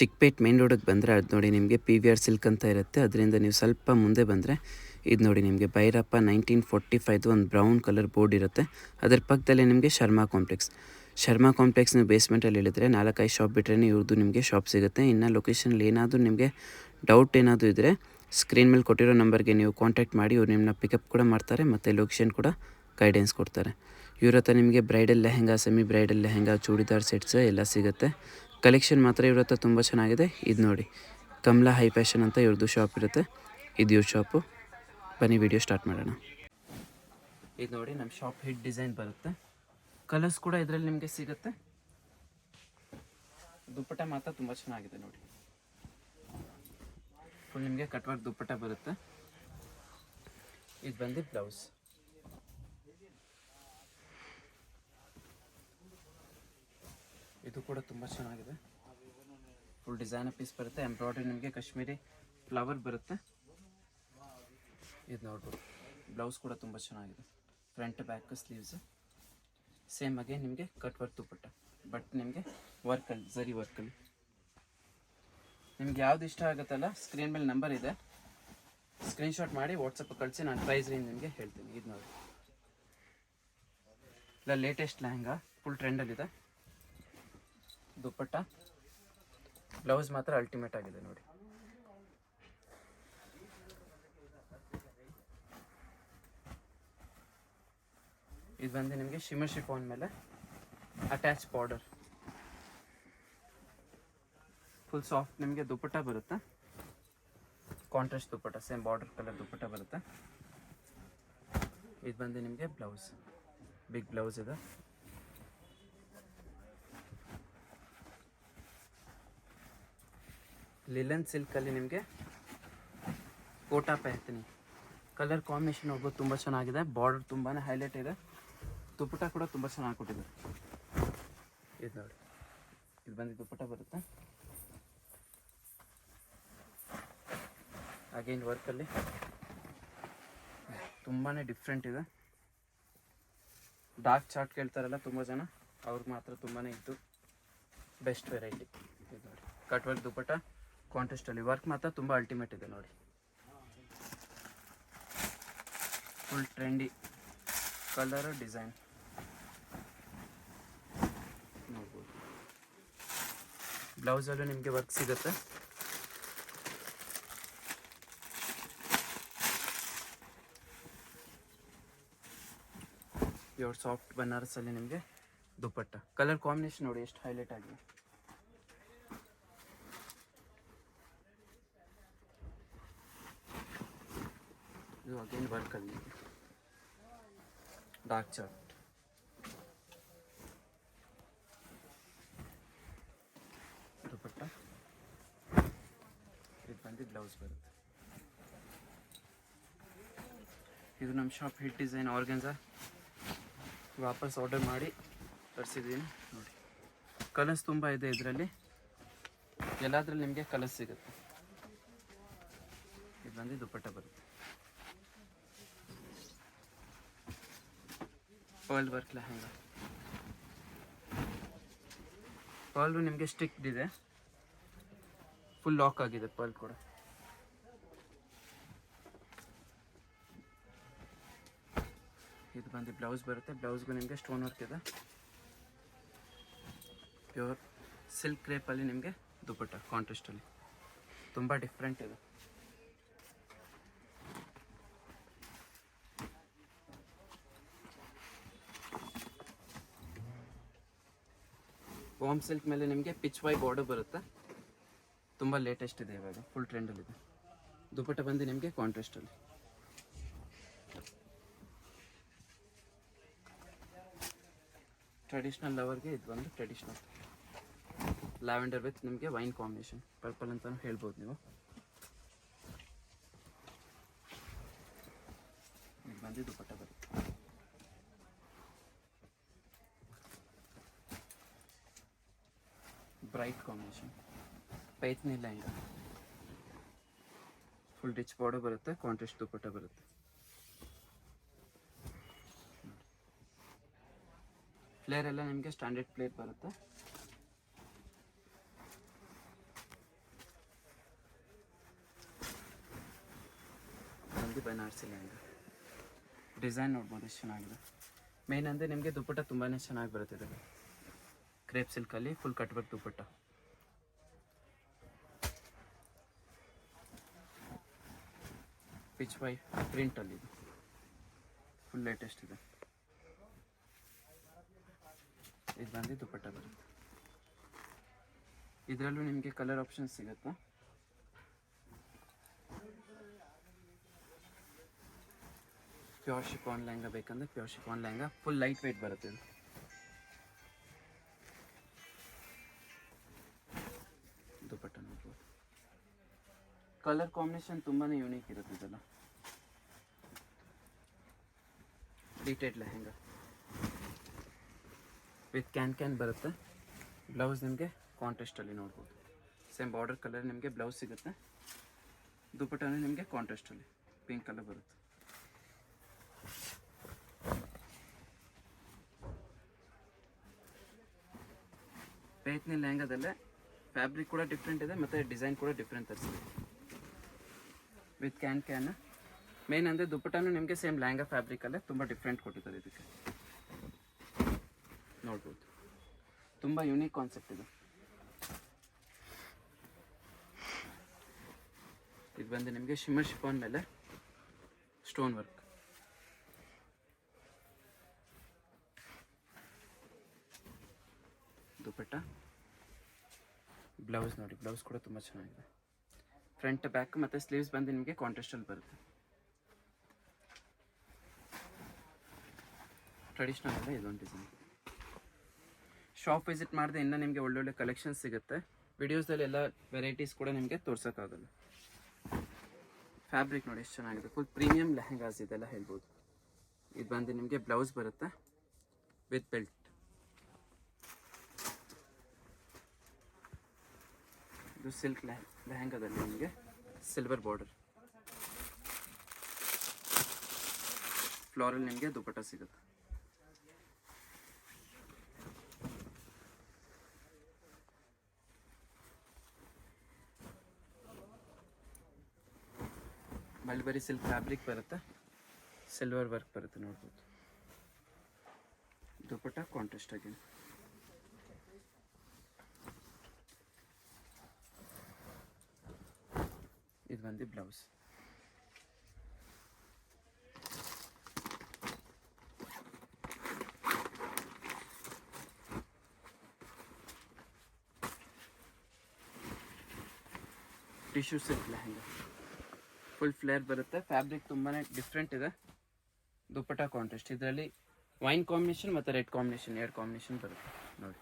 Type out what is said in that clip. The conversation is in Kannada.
ಚಿಕ್ಕಪೇಟ್ ಮೇನ್ ರೋಡಿಗೆ ಬಂದರೆ ಅದು ನೋಡಿ ನಿಮಗೆ PVR ಸಿಲ್ಕ್ ಅಂತ ಇರುತ್ತೆ. ಅದರಿಂದ ನೀವು ಸ್ವಲ್ಪ ಮುಂದೆ ಬಂದರೆ ಇದು ನೋಡಿ ನಿಮಗೆ ಭೈರಪ್ಪ 1945 ಒಂದು ಬ್ರೌನ್ ಕಲರ್ ಬೋರ್ಡ್ ಇರುತ್ತೆ. ಅದರ ಪಕ್ಕದಲ್ಲಿ ನಿಮಗೆ ಶರ್ಮಾ ಕಾಂಪ್ಲೆಕ್ಸ್ ನೀವು ಬೇಸ್ಮೆಂಟಲ್ಲಿ ಇಳಿದ್ರೆ 4-5 ಶಾಪ್ ಬಿಟ್ಟರೆ ಇವ್ರದ್ದು ನಿಮಗೆ ಶಾಪ್ ಸಿಗುತ್ತೆ. ಇನ್ನು ಲೊಕೇಶನಲ್ಲಿ ಏನಾದರೂ ನಿಮಗೆ ಡೌಟ್ ಏನಾದರೂ ಇದ್ದರೆ ಸ್ಕ್ರೀನ್ ಮೇಲೆ ಕೊಟ್ಟಿರೋ ನಂಬರ್ಗೆ ನೀವು ಕಾಂಟ್ಯಾಕ್ಟ್ ಮಾಡಿ. ಇವ್ರು ನಿಮ್ಮನ್ನ ಪಿಕಪ್ ಕೂಡ ಮಾಡ್ತಾರೆ ಮತ್ತು ಲೊಕೇಶನ್ ಕೂಡ ಗೈಡೆನ್ಸ್ ಕೊಡ್ತಾರೆ. ಇವ್ರ ಹತ್ರ ನಿಮಗೆ bridal lehenga, semi bridal lehenga, churidar sets ಎಲ್ಲ ಸಿಗುತ್ತೆ. ಕಲೆಕ್ಷನ್ ಮಾತ್ರ ಇವ್ರ ಹತ್ರ ತುಂಬ ಚೆನ್ನಾಗಿದೆ. ಇದು ನೋಡಿ ಕಮಲಾ ಹೈ ಫ್ಯಾಷನ್ ಅಂತ ಇವ್ರದ್ದು ಶಾಪ್ ಇರುತ್ತೆ. ಇದು ಇವ್ರ ಶಾಪು. ಬನ್ನಿ ವಿಡಿಯೋ ಸ್ಟಾರ್ಟ್ ಮಾಡೋಣ. ಇದು ನೋಡಿ ನಮ್ಮ ಶಾಪ್ ಹಿಟ್ ಡಿಸೈನ್ ಬರುತ್ತೆ. ಕಲರ್ಸ್ ಕೂಡ ಇದರಲ್ಲಿ ನಿಮಗೆ ಸಿಗುತ್ತೆ. ದುಪ್ಪಟ್ಟ ಮಾತ್ರ ತುಂಬ ಚೆನ್ನಾಗಿದೆ ನೋಡಿ. ಫುಲ್ ನಿಮಗೆ ಕಟ್ ವರ್ಕ್ ದುಪ್ಪಟ್ಟ ಬರುತ್ತೆ. ಇದು ಬಂದು ಬ್ಲೌಸ್. ಇದು ಕೂಡ ತುಂಬ ಚೆನ್ನಾಗಿದೆ. ಫುಲ್ ಡಿಸೈನರ್ ಪೀಸ್ ಬರುತ್ತೆ. ಎಂಬ್ರಾಯ್ಡ್ರಿ ನಿಮಗೆ ಕಾಶ್ಮೀರಿ ಫ್ಲವರ್ ಬರುತ್ತೆ. ಇದು ನೋಡ್ಬೋದು. ಬ್ಲೌಸ್ ಕೂಡ ತುಂಬ ಚೆನ್ನಾಗಿದೆ. ಫ್ರಂಟ್ ಬ್ಯಾಕ್ ಸ್ಲೀವ್ಸ್ ಸೇಮ್ ಆಗಿ ನಿಮಗೆ ಕಟ್ ವರ್ಕ್ ದುಪ್ಪಟ್ಟ. ಬಟ್ ನಿಮಗೆ ವರ್ಕಲ್ಲಿ ಝರಿ ವರ್ಕಲ್ಲಿ ನಿಮ್ಗೆ ಯಾವ್ದು ಇಷ್ಟ ಆಗುತ್ತಲ್ಲ ಸ್ಕ್ರೀನ್ ಮೇಲೆ ನಂಬರ್ ಇದೆ, ಸ್ಕ್ರೀನ್ಶಾಟ್ ಮಾಡಿ ವಾಟ್ಸಪ್ ಕಳಿಸಿ. ನಾನು ಪ್ರೈಸ್ ರೇಂಜ್ ನಿಮಗೆ ಹೇಳ್ತೀನಿ. ಇದು ನೋಡಿ ಇಲ್ಲ ಲೇಟೆಸ್ಟ್ ಲೆಹಂಗಾ, ಫುಲ್ ಟ್ರೆಂಡಲ್ಲಿದೆ. ದುಪ್ಪಟ್ಟ ಬ್ಲೌಸ್ ಮಾತ್ರ ಅಲ್ಟಿಮೇಟ್ ಆಗಿದೆ ನೋಡಿ. ಇದು ಬಂದು ನಿಮಗೆ ಶಿಮರ್ ಶಿಫಾನ್ ಮೇಲೆ ಅಟ್ಯಾಚ್ ಬಾರ್ಡರ್, ಫುಲ್ ಸಾಫ್ಟ್ ನಿಮಗೆ ದುಪ್ಪಟ್ಟ ಬರುತ್ತೆ. ಕಾಂಟ್ರಾಸ್ಟ್ ದುಪ್ಪಟ್ಟ, ಸೇಮ್ ಬಾರ್ಡರ್ ಕಲರ್ ದುಪ್ಪಟ್ಟ ಬರುತ್ತೆ. ಇದು ಬಂದು ನಿಮಗೆ ಬ್ಲೌಸ್, ಬಿಗ್ ಬ್ಲೌಸ್ ಇದೆ. ಲಿಲನ್ ಸಿಲ್ಕಲ್ಲಿ ನಿಮಗೆ ಕೋಟಾ ಪೈಥನಿ ಕಲರ್ ಕಾಂಬಿನೇಷನ್ ನೋಡ್ಬೋದು, ತುಂಬ ಚೆನ್ನಾಗಿದೆ. ಬಾರ್ಡರ್ ತುಂಬಾ ಹೈಲೈಟ್ ಇದೆ. ದುಪ್ಪಟ್ಟ ಕೂಡ ತುಂಬ ಚೆನ್ನಾಗಿ ಕೊಟ್ಟಿದ್ದಾರೆ. ಇದು ನೋಡಿ, ಇದು ಬಂದು ದುಪ್ಪಟ್ಟ ಬರುತ್ತೆ. ಅಗೇನ್ ವರ್ಕಲ್ಲಿ ತುಂಬಾ ಡಿಫ್ರೆಂಟ್ ಇದೆ. ಡಾರ್ಕ್ ಚಾರ್ಟ್ ಕೇಳ್ತಾರಲ್ಲ ತುಂಬ ಜನ, ಅವ್ರಿಗೆ ಮಾತ್ರ ತುಂಬಾ ಇತ್ತು ಬೆಸ್ಟ್ ವೆರೈಟಿ. ಇದು ನೋಡಿ ಕಟ್ ವರ್ಕ್ ದುಪ್ಪಟ್ಟ ಕಾಂಟ್ರಾಸ್ಟಲ್ಲಿ. ವರ್ಕ್ ಮಾತ್ರ ತುಂಬ ಅಲ್ಟಿಮೇಟ್ ಇದೆ ನೋಡಿ. ಫುಲ್ ಟ್ರೆಂಡಿ ಕಲರ್ ಡಿಸೈನ್ ನೋಡ್ಬೋದು. ಬ್ಲೌಸಲ್ಲೂ ನಿಮಗೆ ವರ್ಕ್ ಸಿಗುತ್ತೆ. ಪ್ಯೂರ್ ಸಾಫ್ಟ್ ಬನಾರಸಲ್ಲಿ ನಿಮಗೆ ದುಪ್ಪಟ್ಟ. ಕಲರ್ ಕಾಂಬಿನೇಷನ್ ನೋಡಿ ಎಷ್ಟು ಹೈಲೈಟ್ ಆಗಿದೆ. ಇದು ಅಗೇನ್ ವರ್ಕಲ್ಲಿ ಡಾರ್ಕ್ ಚಾರ್ಟ್. ದುಪ್ಪಟ್ಟ. ಇದು ಬಂದು ಬ್ಲೌಸ್ ಬರುತ್ತೆ. ಇದು ನಮ್ಮ ಶಾಪ್ ಹಿಟ್ ಡಿಸೈನ್ ಆರ್ಗನ್ಸಾ. ವಾಪಸ್ ಆರ್ಡರ್ ಮಾಡಿ ತರಿಸಿದ್ದೀನಿ ನೋಡಿ. ಕಲರ್ಸ್ ತುಂಬ ಇದೆ ಇದರಲ್ಲಿ, ಎಲ್ಲಾದ್ರಲ್ಲಿ ನಿಮಗೆ ಕಲರ್ಸ್ ಸಿಗುತ್ತೆ. ಇದು ಬಂದು ದುಪ್ಪಟ್ಟ ಬರುತ್ತೆ. Pearl work lehenga. ಪರ್ಲು ನಿಮಗೆ ಸ್ಟಿಕ್ಡ್ ಇದೆ, ಫುಲ್ ಲಾಕ್ ಆಗಿದೆ ಪರ್ಲ್ ಕೂಡ. ಇದು ಬಂದು ಬ್ಲೌಸ್ ಬರುತ್ತೆ. ಬ್ಲೌಸ್ಗೂ ನಿಮಗೆ ಸ್ಟೋನ್ ವರ್ಕ್ ಇದೆ. ಪ್ಯೂರ್ ಸಿಲ್ಕ್ ಕ್ರೇಪಲ್ಲಿ ನಿಮಗೆ ದುಪ್ಪಟ್ಟ ಕಾಂಟ್ರಾಸ್ಟಲ್ಲಿ ತುಂಬ ಡಿಫ್ರೆಂಟ್ ಇದೆ. ವಾಮ್ ಸಿಲ್ಕ್ ಮೇಲೆ ನಿಮಗೆ ಪಿಚ್ ವೈ ಬಾರ್ಡರ್ ಬರುತ್ತೆ. ತುಂಬ ಲೇಟೆಸ್ಟ್ ಇದೆ, ಇವಾಗ ಫುಲ್ ಟ್ರೆಂಡಲ್ಲಿದೆ. ದುಪ್ಪಟ್ಟ ಬಂದು ನಿಮಗೆ ಕಾಂಟ್ರಾಸ್ಟಲ್ಲಿ. ಟ್ರೆಡಿಷ್ನಲ್ ಲವರ್ಗೆ ಇದು ಒಂದು ಟ್ರೆಡಿಷ್ನಲ್ ಲ್ಯಾವೆಂಡರ್ ವಿತ್ ನಿಮಗೆ ವೈನ್ ಕಾಂಬಿನೇಷನ್, ಪರ್ಪಲ್ ಅಂತಲೂ ಹೇಳ್ಬೋದು ನೀವು. ಇದು ಬಂದು ದುಪ್ಪಟ್ಟ ಬರುತ್ತೆ. Bright combination Paithani lehenga, full rich border ಬರುತ್ತೆ. ಕಾಂಟ್ರಾಸ್ಟ್ ದುಪ್ಪಟ್ಟ ಬರುತ್ತೆ. ಫ್ಲೇರ್ ಎಲ್ಲ ನಿಮಗೆ ಸ್ಟ್ಯಾಂಡರ್ಡ್ ಫ್ಲೇರ್ ಬರುತ್ತೆ. ಬಂದು ಬನಾರಸಿ ಲೆಹಂಗಾ. ಡಿಸೈನ್ ನೋಡ್ಬೋದು ಎಷ್ಟು ಚೆನ್ನಾಗಿದೆ. ಮೇನ್ ಅಂದರೆ ನಿಮಗೆ ದುಪ್ಪಟ್ಟ ತುಂಬಾ ಚೆನ್ನಾಗಿ ಬರುತ್ತೆ ಇದರಲ್ಲಿ. ಕ್ರೇಪ್ ಸಿಲ್ಕಲ್ಲಿ ಫುಲ್ ಕಟ್ ವರ್ಕ್ ದುಪ್ಪಟ್ಟ. ಪಿಚ್ ವೈ ಪ್ರಿಂಟಲ್ಲಿ ಇದು ಫುಲ್ ಲೇಟೆಸ್ಟ್ ಇದೆ. ಇದು ಬಂದು ದುಪ್ಪಟ್ಟ ಬರುತ್ತೆ. ಇದರಲ್ಲೂ ನಿಮಗೆ ಕಲರ್ ಆಪ್ಷನ್ಸ್ ಸಿಗುತ್ತೆ. ಪ್ಯೂರ್ ಶಿಫಾನ್ ಲೆಹಂಗಾ ಬೇಕಂದ್ರೆ pure chiffon lehenga full light weight ಬರುತ್ತೆ ಇದು. ದುಪ್ಪಟ್ಟ ನೋಡ್ಬೋದು. ಕಲರ್ ಕಾಂಬಿನೇಷನ್ ತುಂಬಾ ಯೂನಿಕ್ ಇರುತ್ತೆ ಇದೆಲ್ಲ. ಡೀಟೇಲ್ ಲೆಹಂಗಾ ವಿತ್ ಕ್ಯಾನ್ ಬರುತ್ತೆ. ಬ್ಲೌಸ್ ನಿಮಗೆ ಕಾಂಟ್ರಾಸ್ಟಲ್ಲಿ ನೋಡ್ಬೋದು. ಸೇಮ್ ಬಾರ್ಡರ್ ಕಲರ್ ನಿಮಗೆ ಬ್ಲೌಸ್ ಸಿಗುತ್ತೆ. ದುಪ್ಪಟ್ಟನೇ ನಿಮಗೆ ಕಾಂಟ್ರಾಸ್ಟಲ್ಲಿ ಪಿಂಕ್ ಕಲರ್ ಬರುತ್ತೆ. ಪೈತ್ನಿ ಲೆಹಂಗಾದಲ್ಲೇ ಫ್ಯಾಬ್ರಿಕ್ ಕೂಡ ಡಿಫ್ರೆಂಟ್ ಇದೆ ಮತ್ತು ಡಿಸೈನ್ ಕೂಡ ಡಿಫ್ರೆಂಟ್ ತರಿಸಿದೆ. ವಿತ್ ಕ್ಯಾನ್ ಮೇನ್ ಅಂದರೆ ದುಪ್ಪಟ್ಟನೂ ನಿಮಗೆ ಸೇಮ್ ಲೆಹಂಗಾ ಫ್ಯಾಬ್ರಿಕಲ್ಲೇ ತುಂಬ ಡಿಫ್ರೆಂಟ್ ಕೊಟ್ಟಿದ್ದಾರೆ. ಇದಕ್ಕೆ ನೋಡ್ಬೋದು. ತುಂಬ ಯುನೀಕ್ ಕಾನ್ಸೆಪ್ಟ್ ಇದು. ಇದು ಬಂದು ನಿಮಗೆ ಶಿಮ್ಮರ್ ಶಿಫಾನ್ ಮೇಲೆ ಸ್ಟೋನ್ ವರ್ಕ್. ದುಪ್ಪಟ್ಟ ಬ್ಲೌಸ್ ನೋಡಿ, ಬ್ಲೌಸ್ ಕೂಡ ತುಂಬ ಚೆನ್ನಾಗಿದೆ. ಫ್ರಂಟ್ ಬ್ಯಾಕ್ ಮತ್ತು ಸ್ಲೀವ್ಸ್ ಬಂದು ನಿಮಗೆ ಕಾಂಟ್ರಾಸ್ಟಲ್ಲಿ ಬರುತ್ತೆ. ಟ್ರೆಡಿಷ್ನಲ್ ಅಲ್ಲ ಇದೊಂದು ಡಿಸೈನ್. ಶಾಪ್ ವಿಸಿಟ್ ಮಾಡಿದ್ರೆ ಇನ್ನೂ ನಿಮಗೆ ಒಳ್ಳೊಳ್ಳೆ ಕಲೆಕ್ಷನ್ಸ್ ಸಿಗುತ್ತೆ. ವಿಡಿಯೋಸ್ದಲ್ಲಿ ಎಲ್ಲ ವೆರೈಟೀಸ್ ಕೂಡ ನಿಮಗೆ ತೋರ್ಸೋಕ್ಕಾಗಲ್ಲ. ಫ್ಯಾಬ್ರಿಕ್ ನೋಡಿ ಎಷ್ಟು ಚೆನ್ನಾಗಿದೆ. ಫುಲ್ ಪ್ರೀಮಿಯಂ ಲೆಹಂಗಾಸ್ ಇದೆಲ್ಲ ಹೇಳ್ಬೋದು. ಇದು ಬಂದು ನಿಮಗೆ ಬ್ಲೌಸ್ ಬರುತ್ತೆ ವಿತ್ ಬೆಲ್ಟ್. ಇದು ಸಿಲ್ಕ್ ಲೆಹಂಗಾದಲ್ಲಿ ನಿಮಗೆ ಸಿಲ್ವರ್ ಬಾರ್ಡರ್. ಫ್ಲೋರಲ್ ನಿಮಗೆ ದುಪ್ಪಟ್ಟ ಸಿಗುತ್ತೆ. ಮಲ್ಬರಿ ಸಿಲ್ಕ್ ಫ್ಯಾಬ್ರಿಕ್ ಬರುತ್ತೆ. ಸಿಲ್ವರ್ ವರ್ಕ್ ಬರುತ್ತೆ ನೋಡ್ಬೋದು. ದುಪ್ಪಟ್ಟ ಕಾಂಟ್ರಾಸ್ಟ್ ಆಗಿ. ಇದು ಬಂದು blouse. Tissue silk lehenga full flare ಬರುತ್ತೆ. ಫ್ಯಾಬ್ರಿಕ್ ತುಂಬಾ ಡಿಫ್ರೆಂಟ್ ಇದೆ. ದುಪ್ಪಟ್ಟ ಕಾಂಟ್ರಾಸ್ಟ್. ಇದರಲ್ಲಿ ವೈನ್ ಕಾಂಬಿನೇಷನ್ ಮತ್ತು ರೆಡ್ ಕಾಂಬಿನೇಷನ್ ಎರಡು ಕಾಂಬಿನೇಷನ್ ಬರುತ್ತೆ ನೋಡಿ.